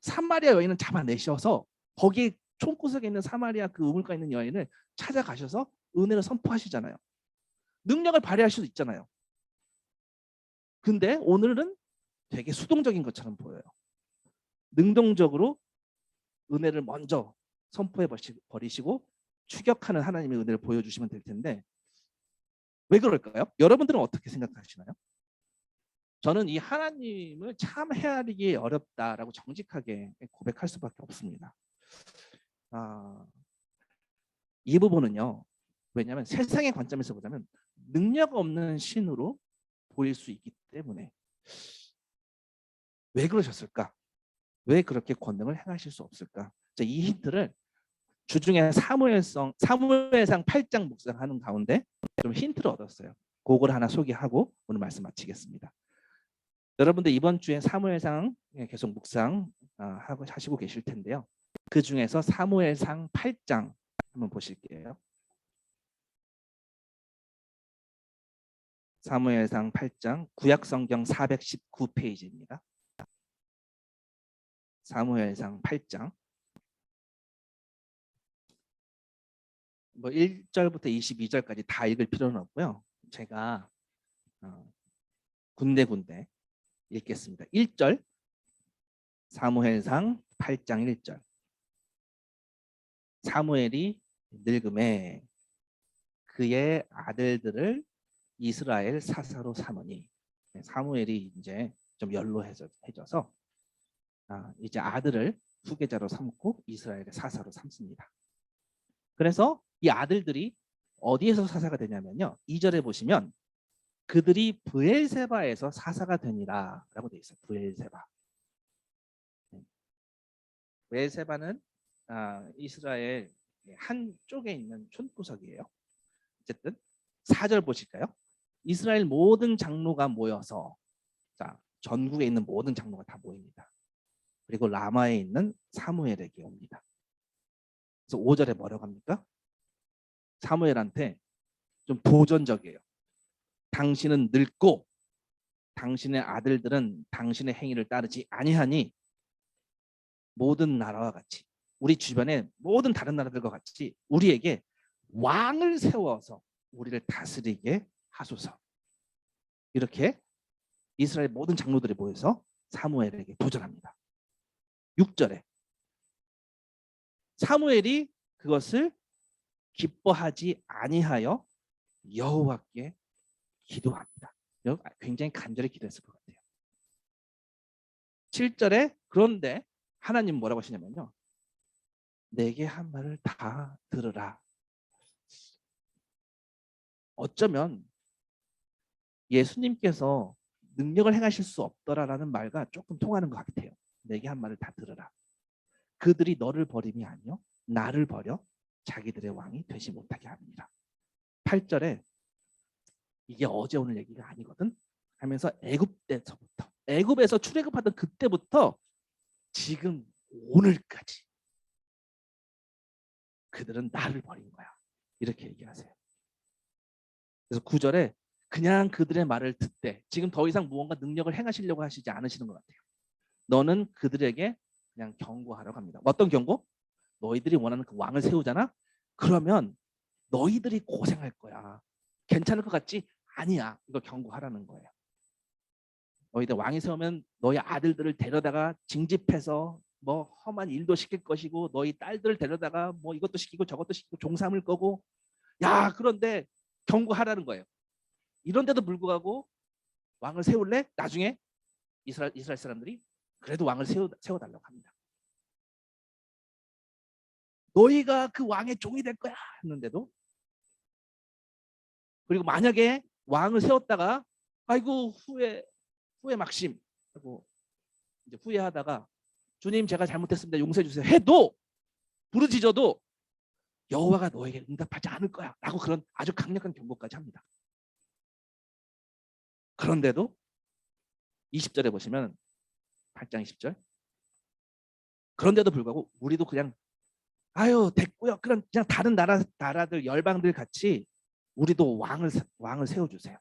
사마리아 여인을 잡아내셔서 거기에 총구석에 있는 사마리아 그 우물가에 있는 여인을 찾아가셔서 은혜를 선포하시잖아요. 능력을 발휘할 수도 있잖아요. 근데 오늘은 되게 수동적인 것처럼 보여요. 능동적으로 은혜를 먼저 선포해 버리시고 추격하는 하나님의 은혜를 보여주시면 될 텐데 왜 그럴까요? 여러분들은 어떻게 생각하시나요? 저는 이 하나님을 참 헤아리기 어렵다라고 정직하게 고백할 수밖에 없습니다. 이 부분은요, 왜냐하면 세상의 관점에서 보자면 능력 없는 신으로 보일 수 있기 때문에 왜 그러셨을까? 왜 그렇게 권능을 행하실 수 없을까? 이 힌트를 주중에 사무엘상 8장 묵상하는 가운데 좀 힌트를 얻었어요. 그걸 하나 소개하고 오늘 말씀 마치겠습니다. 여러분들 이번 주에 사무엘상 계속 묵상 하시고 계실 텐데요. 그 중에서 사무엘상 8장 한번 보실게요. 사무엘상 8장 구약성경 419페이지입니다. 사무엘상 8장 1절부터 22절까지 다 읽을 필요는 없고요. 제가 군데군데 읽겠습니다. 1절 사무엘상 8장 1절 사무엘이 늙음에 그의 아들들을 이스라엘 사사로 삼으니 사무엘이 이제 좀 연로해져서 이제 아들을 후계자로 삼고 이스라엘의 사사로 삼습니다. 그래서 이 아들들이 어디에서 사사가 되냐면요. 2절에 보시면 그들이 브엘세바에서 사사가 되니라 라고 되어 있어요. 브엘세바. 브엘세바는 이스라엘 한쪽에 있는 촌구석이에요. 어쨌든 4절 보실까요? 이스라엘 모든 장로가 모여서 전국에 있는 모든 장로가 다 모입니다. 그리고 라마에 있는 사무엘에게 옵니다. 그래서 5절에 뭐라고 합니까? 사무엘한테 좀 도전적이에요. 당신은 늙고 당신의 아들들은 당신의 행위를 따르지 아니하니 모든 나라와 같이 우리 주변의 모든 다른 나라들과 같이 우리에게 왕을 세워서 우리를 다스리게 하소서. 이렇게 이스라엘 모든 장로들이 모여서 사무엘에게 도전합니다. 6절에 사무엘이 그것을 기뻐하지 아니하여 여호와께 기도합니다. 굉장히 간절히 기도했을 것 같아요. 7절에 그런데 하나님 뭐라고 하시냐면요. 내게 한 말을 다 들으라. 어쩌면 예수님께서 능력을 행하실 수 없더라라는 말과 조금 통하는 것 같아요. 내게 한 말을 다 들으라. 그들이 너를 버림이 아니요 나를 버려 자기들의 왕이 되지 못하게 합니다. 8절에 이게 어제 오늘 얘기가 아니거든 하면서 애굽에서부터 애굽에서 출애굽하던 그때부터 지금 오늘까지 그들은 나를 버린 거야. 이렇게 얘기하세요. 그래서 9절에 그냥 그들의 말을 듣되 지금 더 이상 무언가 능력을 행하시려고 하시지 않으시는 것 같아요. 너는 그들에게 그냥 경고하라고 합니다. 어떤 경고? 너희들이 원하는 그 왕을 세우잖아? 그러면 너희들이 고생할 거야. 괜찮을 것 같지? 아니야. 이거 경고하라는 거예요. 너희들 왕이 세우면 너희 아들들을 데려다가 징집해서 뭐 험한 일도 시킬 것이고 너희 딸들을 데려다가 뭐 이것도 시키고 저것도 시키고 종 삼을 거고 야 그런데 경고하라는 거예요. 이런데도 불구하고 왕을 세울래? 나중에 이스라엘 사람들이 그래도 왕을 세워달라고 합니다. 너희가 그 왕의 종이 될 거야 했는데도 그리고 만약에 왕을 세웠다가 아이고 후회 막심 하고 이제 후회하다가 주님 제가 잘못했습니다 용서해 주세요 해도 부르짖어도 여호와가 너에게 응답하지 않을 거야 라고 그런 아주 강력한 경고까지 합니다. 그런데도 20절에 보시면 8장 20절 그런데도 불구하고 우리도 그냥 아유 됐고요. 그냥 다른 나라들 열방들 같이 우리도 왕을 세워주세요.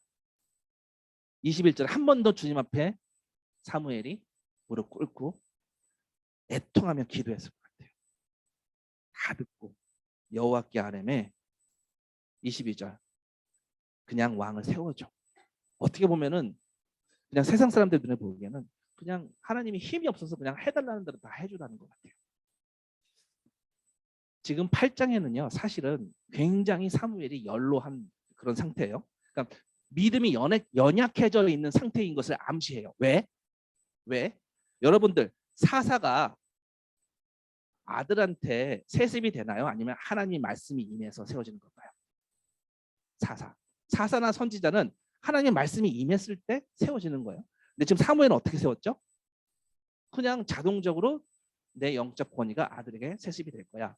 21절 한 번 더 주님 앞에 사무엘이 무릎 꿇고 애통하며 기도했을 것 같아요. 다 듣고 여호와께 아뢰매 22절 그냥 왕을 세워줘. 어떻게 보면은 그냥 세상 사람들 눈에 보기에는 그냥 하나님이 힘이 없어서 그냥 해달라는 대로 다 해주라는 것 같아요. 지금 8장에는요 사실은 굉장히 사무엘이 연로한 그런 상태예요. 그러니까 믿음이 연약해져 있는 상태인 것을 암시해요. 왜? 여러분들 사사가 아들한테 세습이 되나요? 아니면 하나님 말씀이 임해서 세워지는 건가요? 사사나 선지자는 하나님 말씀이 임했을 때 세워지는 거예요. 근데 지금 사무엘은 어떻게 세웠죠? 그냥 자동적으로 내 영적 권위가 아들에게 세습이 될 거야.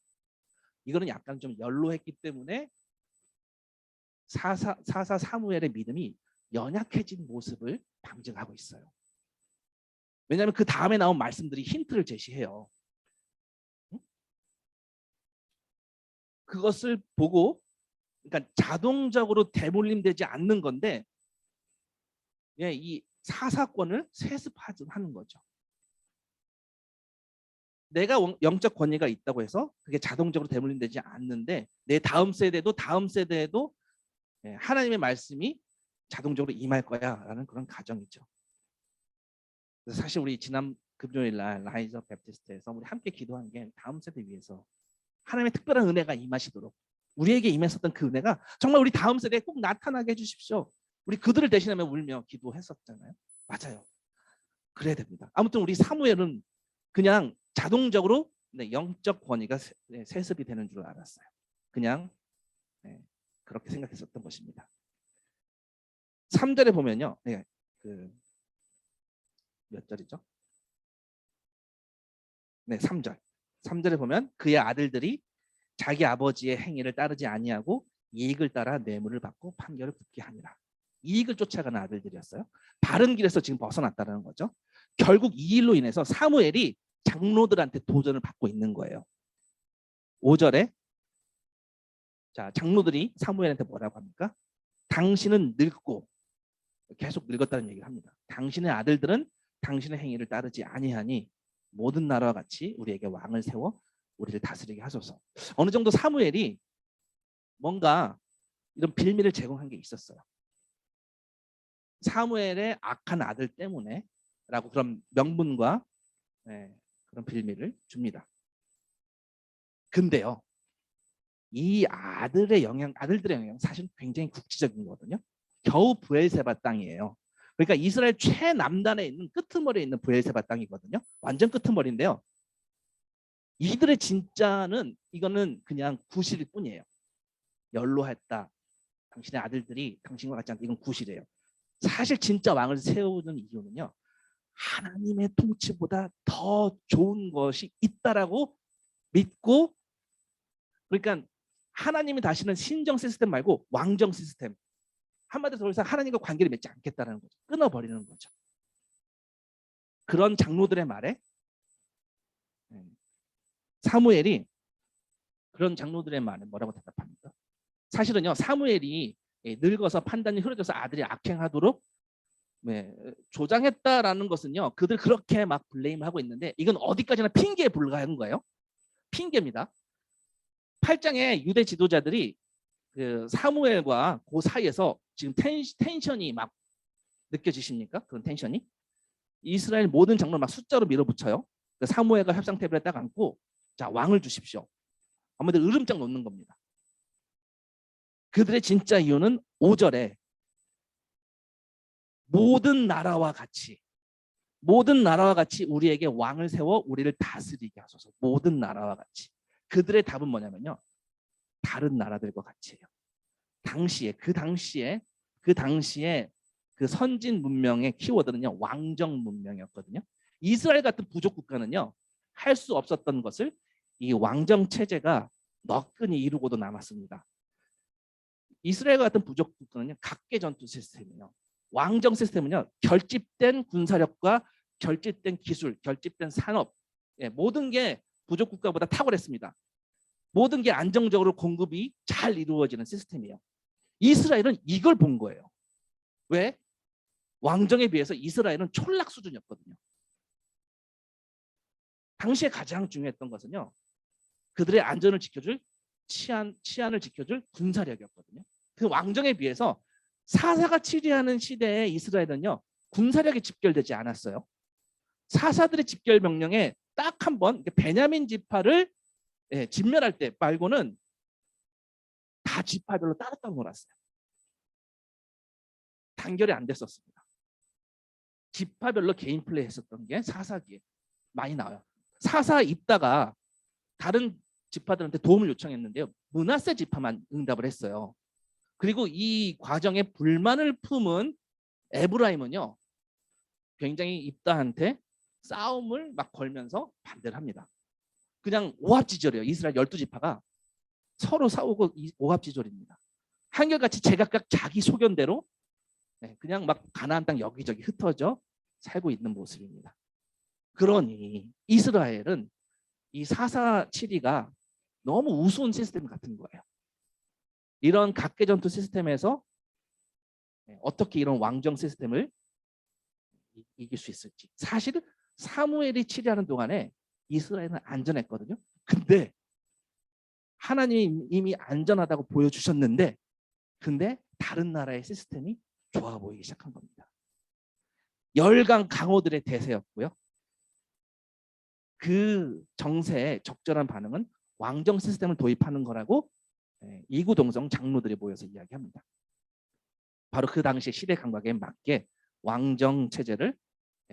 이거는 약간 좀 연로했기 때문에 사사 사무엘의 믿음이 연약해진 모습을 방증하고 있어요. 왜냐하면 그 다음에 나온 말씀들이 힌트를 제시해요. 그것을 보고 그러니까 자동적으로 대물림되지 않는 건데 이 사사권을 세습하는 거죠. 내가 영적 권위가 있다고 해서 그게 자동적으로 대물림되지 않는데 내 다음 세대도 하나님의 말씀이 자동적으로 임할 거야라는 그런 가정이죠. 그래서 사실 우리 지난 금요일 날 라이저 베프티스트에서 우리 함께 기도한 게 다음 세대 위해서 하나님의 특별한 은혜가 임하시도록 우리에게 임했었던 그 은혜가 정말 우리 다음 세대에 꼭 나타나게 해주십시오. 우리 그들을 대신하며 울며 기도했었잖아요. 맞아요. 그래야 됩니다. 아무튼 우리 사무엘은 그냥 자동적으로 영적 권위가 세습이 되는 줄 알았어요. 그냥 그렇게 생각했었던 것입니다. 3절에 보면요. 몇 절이죠? 네, 3절. 3절에 보면 그의 아들들이 자기 아버지의 행위를 따르지 아니하고 이익을 따라 뇌물을 받고 판결을 붙게 하니라. 이익을 쫓아가는 아들들이었어요. 바른 길에서 지금 벗어났다는 거죠. 결국 이 일로 인해서 사무엘이 장로들한테 도전을 받고 있는 거예요. 5절에 자, 장로들이 사무엘한테 뭐라고 합니까? 당신은 늙고 계속 늙었다는 얘기를 합니다. 당신의 아들들은 당신의 행위를 따르지 아니하니 모든 나라와 같이 우리에게 왕을 세워 우리를 다스리게 하소서. 어느 정도 사무엘이 뭔가 이런 빌미를 제공한 게 있었어요. 사무엘의 악한 아들 때문에 라고 그런 명분과 그런 빌미를 줍니다. 근데요, 이 아들들의 영향 사실 굉장히 국지적인 거거든요. 겨우 브엘세바 땅이에요. 그러니까 이스라엘 최남단에 있는 끄트머리에 있는 브엘세바 땅이거든요. 완전 끄트머리인데요. 이들의 진짜는 이거는 그냥 구실일 뿐이에요. 연로했다. 당신의 아들들이 당신과 같지 않다. 이건 구실이에요. 사실 진짜 왕을 세우는 이유는요. 하나님의 통치보다 더 좋은 것이 있다라고 믿고, 그러니까 하나님이 다시는 신정 시스템 말고 왕정 시스템, 한마디로 더 이상 하나님과 관계를 맺지 않겠다는 거죠. 끊어버리는 거죠. 그런 장로들의 말에 사무엘이 그런 장로들의 말에 뭐라고 대답합니까? 사실은요, 사무엘이 늙어서 판단이 흐려져서 아들이 악행하도록 조장했다라는 것은요, 그들 그렇게 막 블레임하고 있는데 이건 어디까지나 핑계에 불과한 거예요. 핑계입니다. 8장에 유대 지도자들이 그 사무엘과 그 사이에서 지금 텐션이 막 느껴지십니까? 그런 텐션이 이스라엘 모든 장로를 막 숫자로 밀어붙여요. 그 사무엘과 협상 테이블에 딱 앉고 자, 왕을 주십시오. 아무래도 으름장 놓는 겁니다. 그들의 진짜 이유는 5절에 모든 나라와 같이 우리에게 왕을 세워 우리를 다스리게 하소서. 모든 나라와 같이. 그들의 답은 뭐냐면요, 다른 나라들과 같이예요. 그 당시에 그 선진 문명의 키워드는요, 왕정 문명이었거든요. 이스라엘 같은 부족 국가는요, 할 수 없었던 것을 이 왕정 체제가 너끈히 이루고도 남았습니다. 이스라엘 같은 부족 국가는요, 각계 전투 시스템이요. 왕정 시스템은요, 결집된 군사력과 결집된 기술, 결집된 산업, 모든 게 부족 국가보다 탁월했습니다. 모든 게 안정적으로 공급이 잘 이루어지는 시스템이에요. 이스라엘은 이걸 본 거예요. 왜? 왕정에 비해서 이스라엘은 촌락 수준이었거든요. 당시에 가장 중요했던 것은요, 그들의 안전을 지켜줄 치안을 지켜줄 군사력이었거든요. 그 왕정에 비해서 사사가 치리하는 시대의 이스라엘은요, 군사력이 집결되지 않았어요. 사사들의 집결 명령에 딱 한 번 베냐민 지파를 진멸할 때 말고는 다 지파별로 따로따로 놀았어요. 단결이 안 됐었습니다. 지파별로 개인 플레이 했었던 게 사사기에 많이 나와요. 사사 입다가 다른 지파들한테 도움을 요청했는데요, 므낫세 지파만 응답을 했어요. 그리고 이 과정에 불만을 품은 에브라임은요, 굉장히 입다한테 싸움을 막 걸면서 반대를 합니다. 그냥 오합지졸이에요. 이스라엘 12지파가 서로 싸우고 오합지졸입니다. 한결같이 제각각 자기 소견대로 그냥 막 가나안 땅 여기저기 흩어져 살고 있는 모습입니다. 그러니 이스라엘은 이 447이가 너무 우스운 시스템 같은 거예요. 이런 각계 전투 시스템에서 어떻게 이런 왕정 시스템을 이길 수 있을지. 사실은 사무엘이 치리하는 동안에 이스라엘은 안전했거든요. 근데 하나님이 이미 안전하다고 보여주셨는데, 근데 다른 나라의 시스템이 좋아 보이기 시작한 겁니다. 열강 강호들의 대세였고요. 그 정세에 적절한 반응은 왕정 시스템을 도입하는 거라고 이구동성 장로들이 모여서 이야기합니다. 바로 그 당시 시대 감각에 맞게 왕정 체제를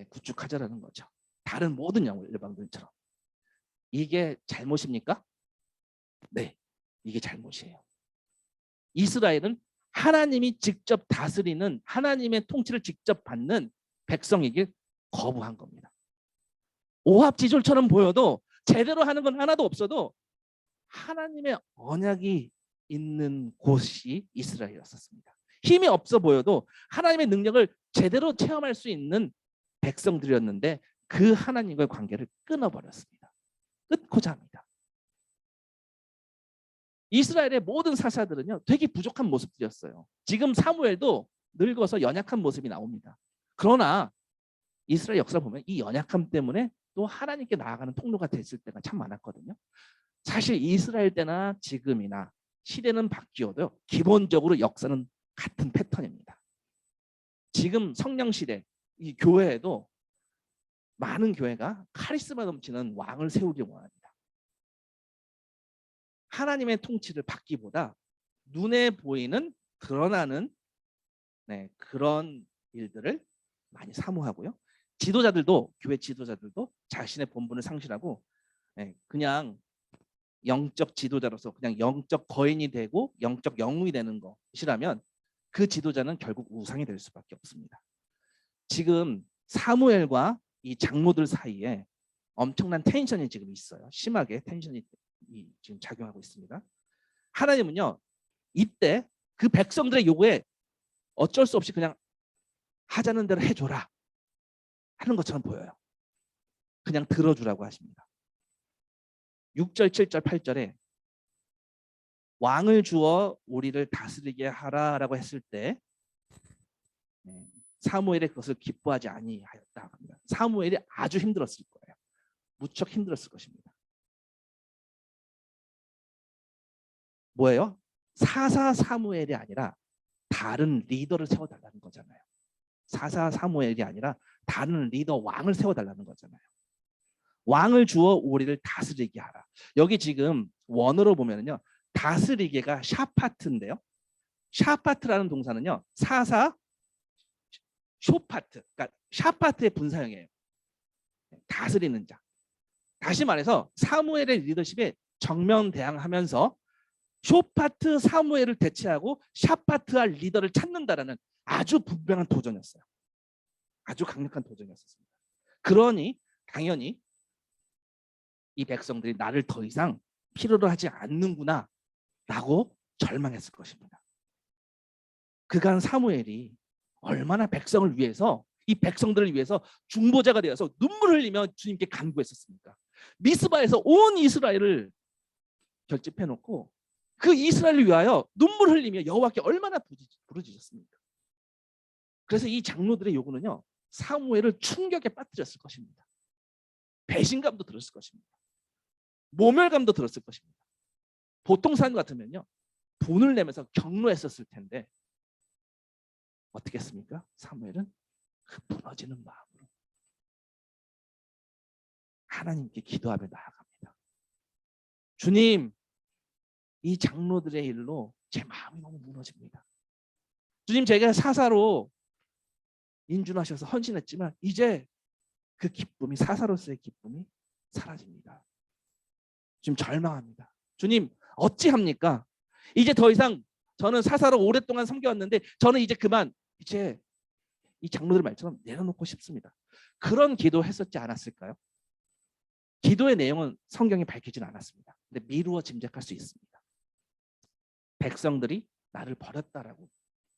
구축하자라는 거죠. 다른 모든 열방들처럼. 이게 잘못입니까? 네, 이게 잘못이에요. 이스라엘은 하나님이 직접 다스리는, 하나님의 통치를 직접 받는 백성이길 거부한 겁니다. 오합지졸처럼 보여도 제대로 하는 건 하나도 없어도 하나님의 언약이 있는 곳이 이스라엘이었습니다. 힘이 없어 보여도 하나님의 능력을 제대로 체험할 수 있는 백성들이었는데 그 하나님과의 관계를 끊어버렸습니다. 끊고자 합니다. 이스라엘의 모든 사사들은요, 되게 부족한 모습들이었어요. 지금 사무엘도 늙어서 연약한 모습이 나옵니다. 그러나 이스라엘 역사를 보면 이 연약함 때문에 또 하나님께 나아가는 통로가 됐을 때가 참 많았거든요. 사실 이스라엘 때나 지금이나 시대는 바뀌어도 기본적으로 역사는 같은 패턴입니다. 지금 성령 시대, 이 교회에도 많은 교회가 카리스마 넘치는 왕을 세우길 원합니다. 하나님의 통치를 받기보다 눈에 보이는 드러나는 그런 일들을 많이 사모하고요. 지도자들도, 교회 지도자들도 자신의 본분을 상실하고 그냥 영적 지도자로서 그냥 영적 거인이 되고 영적 영웅이 되는 것이라면 그 지도자는 결국 우상이 될 수밖에 없습니다. 지금 사무엘과 이 장로들 사이에 엄청난 텐션이 지금 있어요. 심하게 텐션이 지금 작용하고 있습니다. 하나님은요, 이때 그 백성들의 요구에 어쩔 수 없이 그냥 하자는 대로 해줘라 하는 것처럼 보여요. 그냥 들어주라고 하십니다. 6절, 7절, 8절에 왕을 주어 우리를 다스리게 하라라고 했을 때 사무엘이 그것을 기뻐하지 아니하였다 합니다. 사무엘이 아주 힘들었을 거예요. 무척 힘들었을 것입니다. 뭐예요? 사사 사무엘이 아니라 다른 리더를 세워달라는 거잖아요. 사사 사무엘이 아니라 다른 리더 왕을 세워달라는 거잖아요. 왕을 주어 우리를 다스리게 하라. 여기 지금 원어로 보면은요, 다스리게가 샤파트인데요. 샤파트라는 동사는요, 사사 쇼파트, 그러니까 샤파트의 분사형이에요. 다스리는 자. 다시 말해서 사무엘의 리더십에 정면대항하면서 쇼파트 사무엘을 대체하고 샤파트할 리더를 찾는다라는 아주 분명한 도전이었어요. 아주 강력한 도전이었습니다. 그러니 당연히 이 백성들이 나를 더 이상 필요로 하지 않는구나 라고 절망했을 것입니다. 그간 사무엘이 얼마나 백성을 위해서, 이 백성들을 위해서 중보자가 되어서 눈물을 흘리며 주님께 간구했었습니까? 미스바에서 온 이스라엘을 결집해놓고 그 이스라엘을 위하여 눈물 흘리며 여호와께 얼마나 부르짖었습니까? 그래서 이 장로들의 요구는요, 사무엘을 충격에 빠뜨렸을 것입니다. 배신감도 들었을 것입니다. 모멸감도 들었을 것입니다. 보통 사람 같으면요, 돈을 내면서 격노했었을 텐데 어떻게 했습니까? 사무엘은 그 무너지는 마음으로 하나님께 기도하며 나아갑니다. 주님, 이 장로들의 일로 제 마음이 너무 무너집니다. 주님, 제가 사사로 인준하셔서 헌신했지만 이제 그 기쁨이, 사사로서의 기쁨이 사라집니다. 지금 절망합니다. 주님, 어찌합니까? 이제 더 이상 저는 사사로 오랫동안 섬겨왔는데 저는 이제 그만, 이제 이 장로들 말처럼 내려놓고 싶습니다. 그런 기도했었지 않았을까요? 기도의 내용은 성경에 밝히지는 않았습니다. 근데 미루어 짐작할 수 있습니다. 백성들이 나를 버렸다라고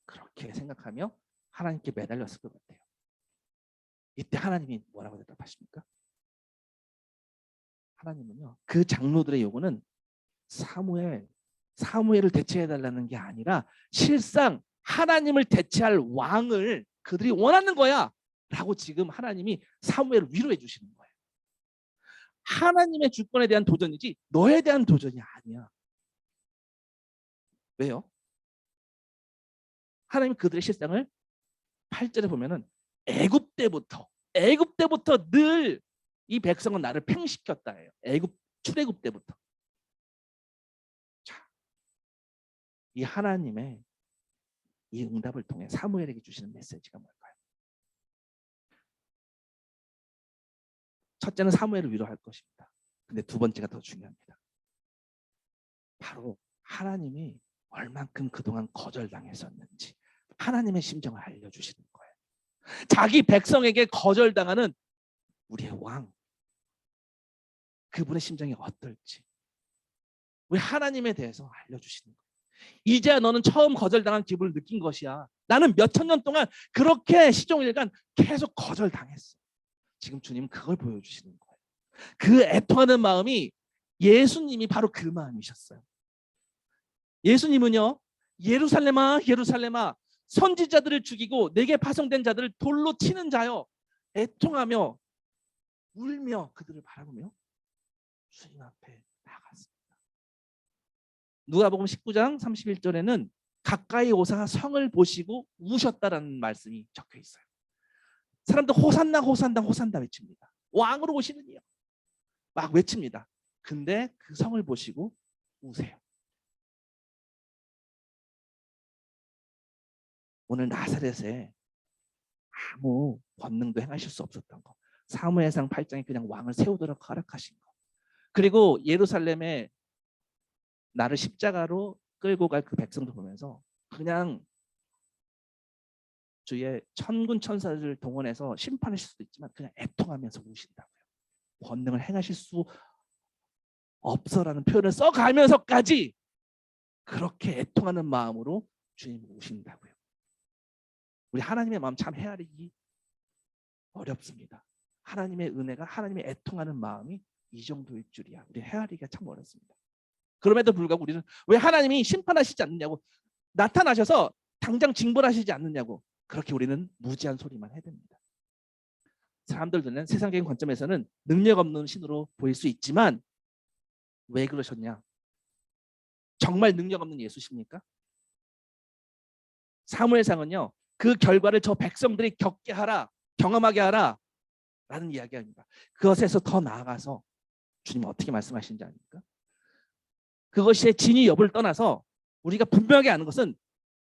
그렇게 생각하며 하나님께 매달렸을 것 같아요. 이때 하나님이 뭐라고 대답하십니까? 하나님은요, 그 장로들의 요구는 사무엘을 대체해달라는 게 아니라 실상 하나님을 대체할 왕을 그들이 원하는 거야 라고 지금 하나님이 사무엘을 위로해 주시는 거예요. 하나님의 주권에 대한 도전이지 너에 대한 도전이 아니야. 왜요? 하나님 그들의 실상을 8절에 보면은 애굽 때부터 늘 이 백성은 나를 팽식혔다예요. 출애굽 때부터. 자, 이 하나님의 이 응답을 통해 사무엘에게 주시는 메시지가 뭘까요? 첫째는 사무엘을 위로할 것입니다. 근데 두 번째가 더 중요합니다. 바로 하나님이 얼만큼 그동안 거절당했었는지 하나님의 심정을 알려주시는 거예요. 자기 백성에게 거절당하는 우리의 왕, 그분의 심정이 어떨지 우리 하나님에 대해서 알려주시는 거예요. 이제야 너는 처음 거절당한 기분을 느낀 것이야. 나는 몇천 년 동안 그렇게 시종일관 계속 거절당했어. 지금 주님은 그걸 보여주시는 거예요. 그 애통하는 마음이 예수님이 바로 그 마음이셨어요. 예수님은요, 예루살렘아 예루살렘아 선지자들을 죽이고 내게 파송된 자들을 돌로 치는 자여, 애통하며 울며 그들을 바라보며 주님 앞에 나갔습니다. 누가복음 19장 31절에는 가까이 오사 성을 보시고 우셨다라는 말씀이 적혀 있어요. 사람들 호산나 호산나 호산나 외칩니다. 왕으로 오시는 이요 막 외칩니다. 근데 그 성을 보시고 우세요. 오늘 나사렛에 아무 권능도 행하실 수 없었던 거, 사무엘상 8장에 그냥 왕을 세우도록 허락하신 거, 그리고 예루살렘에 나를 십자가로 끌고 갈 그 백성들 보면서 그냥 주의 천군 천사를 동원해서 심판하실 수도 있지만 그냥 애통하면서 우신다고요. 권능을 행하실 수 없어라는 표현을 써가면서까지 그렇게 애통하는 마음으로 주님 우신다고요. 우리 하나님의 마음 참 헤아리기 어렵습니다. 하나님의 은혜가, 하나님의 애통하는 마음이 이 정도일 줄이야. 우리 헤아리기가 참 어렵습니다. 그럼에도 불구하고 우리는 왜 하나님이 심판하시지 않느냐고, 나타나셔서 당장 징벌하시지 않느냐고 그렇게 우리는 무지한 소리만 해댑니다. 사람들 눈에는 세상적인 관점에서는 능력 없는 신으로 보일 수 있지만 왜 그러셨냐? 정말 능력 없는 예수십니까? 사무엘상은요, 그 결과를 저 백성들이 겪게 하라, 경험하게 하라 라는 이야기입니다. 그것에서 더 나아가서 주님은 어떻게 말씀하시는지 아닙니까? 그것의 진위 여부를 떠나서 우리가 분명하게 아는 것은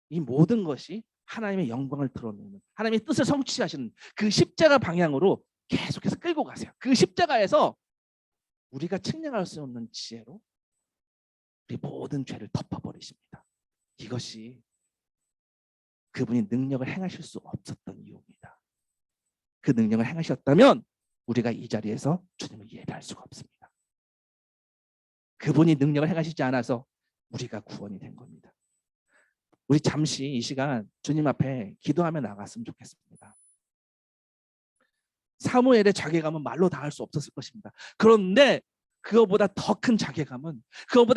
이 모든 것이 하나님의 영광을 드러내는, 하나님의 뜻을 성취하시는 그 십자가 방향으로 계속해서 끌고 가세요. 그 십자가에서 우리가 측량할 수 없는 지혜로 우리 모든 죄를 덮어버리십니다. 이것이 그분이 능력을 행하실 수 없었던 이유입니다. 그 능력을 행하셨다면 우리가 이 자리에서 주님을 예배할 수가 없습니다. 그분이 능력을 행하시지 않아서 우리가 구원이 된 겁니다. 우리 잠시 이 시간 주님 앞에 기도하며 나갔으면 좋겠습니다. 사무엘의 자괴감은 말로 다 할 수 없었을 것입니다. 그런데 그거보다 더 큰 자괴감은, 그거보다